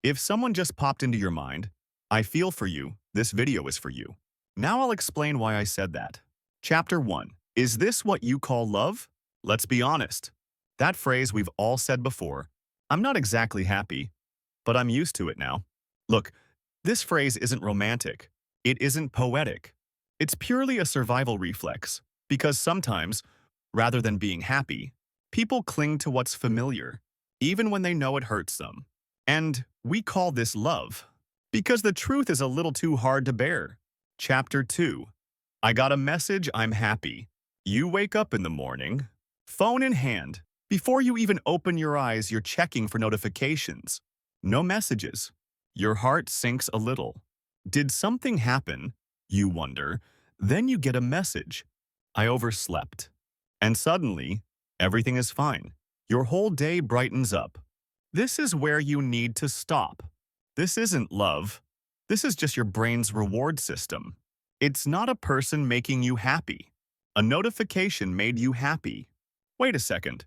If someone just popped into your mind, I feel for you, this video is for you. Now I'll explain why I said that. Chapter 1. Is this what you call love? Let's be honest. That phrase we've all said before. I'm not exactly happy, but I'm used to it now. Look, this phrase isn't romantic. It isn't poetic. It's purely a survival reflex, because sometimes, rather than being happy, people cling to what's familiar, even when they know it hurts them. And we call this love, because the truth is a little too hard to bear. Chapter 2. I got a message, I'm happy. You wake up in the morning, phone in hand. Before you even open your eyes, you're checking for notifications. No messages. Your heart sinks a little. Did something happen? You wonder. Then you get a message. I overslept. And suddenly, everything is fine. Your whole day brightens up. This is where you need to stop. This isn't love. This is just your brain's reward system. It's not a person making you happy. A notification made you happy. Wait a second.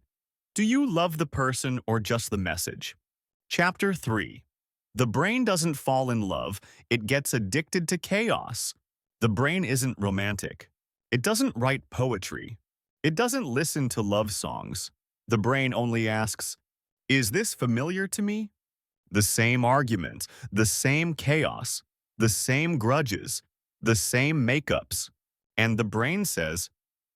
Do you love the person or just the message? Chapter 3. The brain doesn't fall in love, it gets addicted to chaos. The brain isn't romantic. It doesn't write poetry. It doesn't listen to love songs. The brain only asks, is this familiar to me? The same arguments, the same chaos, the same grudges, the same makeups. And the brain says,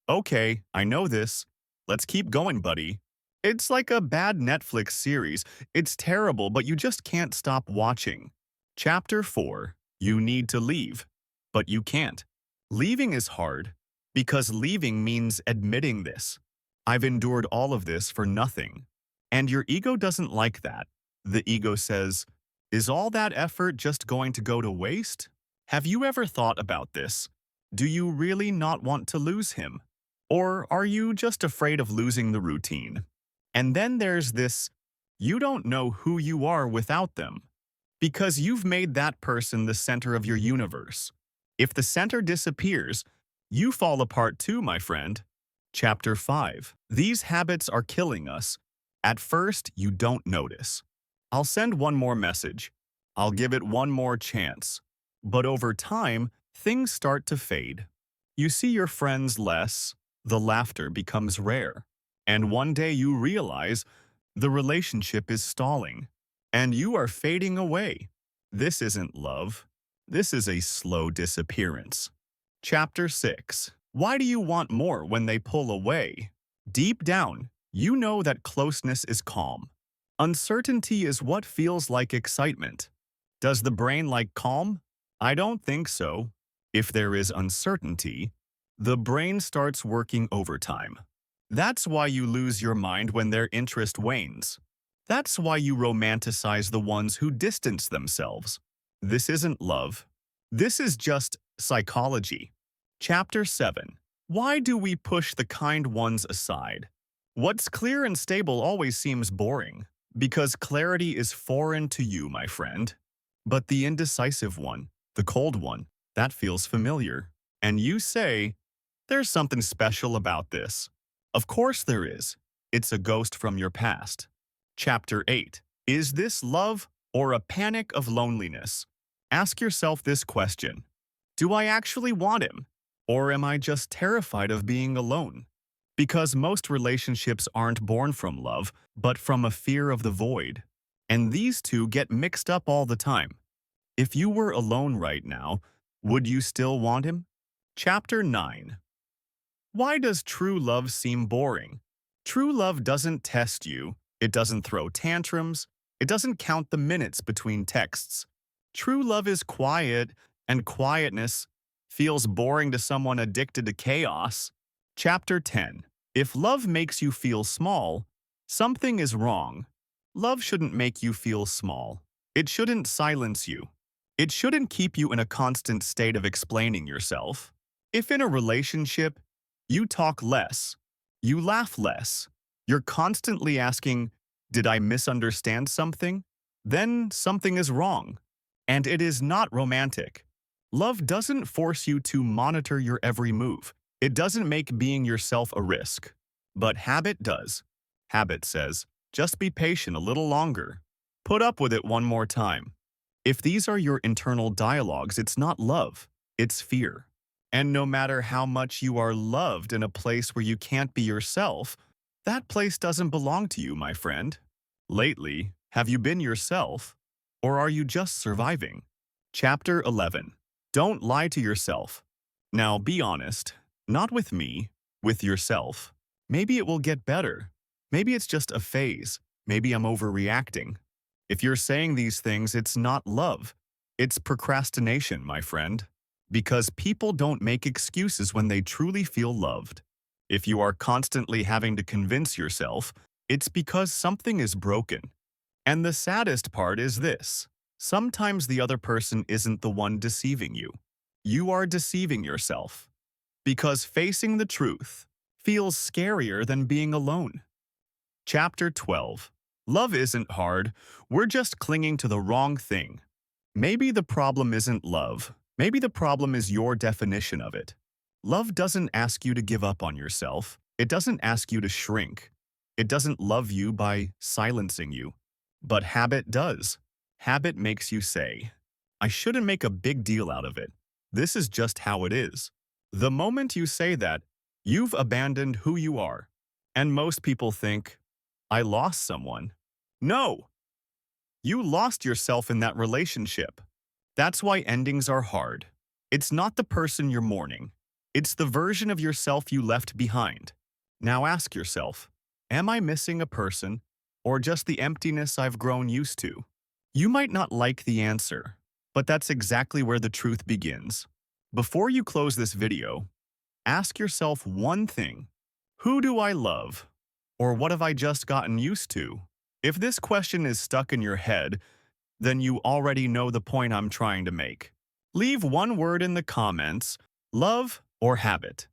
okay, I know this. Let's keep going, buddy. It's like a bad Netflix series. It's terrible, but you just can't stop watching. Chapter 4. You need to leave, but you can't. Leaving is hard, because leaving means admitting this. I've endured all of this for nothing. And your ego doesn't like that. The ego says, is all that effort just going to go to waste? Have you ever thought about this? Do you really not want to lose him? Or are you just afraid of losing the routine? And then there's this, you don't know who you are without them, because you've made that person the center of your universe. If the center disappears, you fall apart too, my friend. Chapter 5. These habits are killing us. At first, you don't notice. I'll send one more message. I'll give it one more chance. But over time, things start to fade. You see your friends less, the laughter becomes rare. And one day you realize the relationship is stalling, and you are fading away. This isn't love. This is a slow disappearance. Chapter 6. Why do you want more when they pull away? Deep down, you know that closeness is calm. Uncertainty is what feels like excitement. Does the brain like calm? I don't think so. If there is uncertainty, the brain starts working overtime. That's why you lose your mind when their interest wanes. That's why you romanticize the ones who distance themselves. This isn't love. This is just psychology. Chapter 7. Why do we push the kind ones aside? What's clear and stable always seems boring, because clarity is foreign to you, my friend. But the indecisive one, the cold one, that feels familiar. And you say, there's something special about this. Of course there is. It's a ghost from your past. Chapter 8. Is this love or a panic of loneliness? Ask yourself this question. Do I actually want him? Or am I just terrified of being alone? Because most relationships aren't born from love, but from a fear of the void. And these two get mixed up all the time. If you were alone right now, would you still want him? Chapter 9. Why does true love seem boring? True love doesn't test you. It doesn't throw tantrums. It doesn't count the minutes between texts. True love is quiet, and quietness feels boring to someone addicted to chaos. Chapter 10. If love makes you feel small, something is wrong. Love shouldn't make you feel small. It shouldn't silence you. It shouldn't keep you in a constant state of explaining yourself. If in a relationship, you talk less, you laugh less, you're constantly asking, did I misunderstand something? Then something is wrong. And it is not romantic. Love doesn't force you to monitor your every move. It doesn't make being yourself a risk. But habit does. Habit says, just be patient a little longer. Put up with it one more time. If these are your internal dialogues, it's not love, it's fear. And no matter how much you are loved in a place where you can't be yourself, that place doesn't belong to you, my friend. Lately, have you been yourself, or are you just surviving? Chapter 11. Don't lie to yourself. Now be honest, not with me, with yourself. Maybe it will get better. Maybe it's just a phase. Maybe I'm overreacting. If you're saying these things, it's not love. It's procrastination, my friend. Because people don't make excuses when they truly feel loved. If you are constantly having to convince yourself, it's because something is broken. And the saddest part is this. Sometimes the other person isn't the one deceiving you. You are deceiving yourself. Because facing the truth feels scarier than being alone. Chapter 12. Love isn't hard. We're just clinging to the wrong thing. Maybe the problem isn't love. Maybe the problem is your definition of it. Love doesn't ask you to give up on yourself. It doesn't ask you to shrink. It doesn't love you by silencing you. But habit does. Habit makes you say, I shouldn't make a big deal out of it. This is just how it is. The moment you say that, you've abandoned who you are. And most people think, I lost someone. No! You lost yourself in that relationship. That's why endings are hard. It's not the person you're mourning. It's the version of yourself you left behind. Now ask yourself, am I missing a person or just the emptiness I've grown used to? You might not like the answer, but that's exactly where the truth begins. Before you close this video, ask yourself one thing. Who do I love? Or what have I just gotten used to? If this question is stuck in your head, then you already know the point I'm trying to make. Leave one word in the comments, love or habit.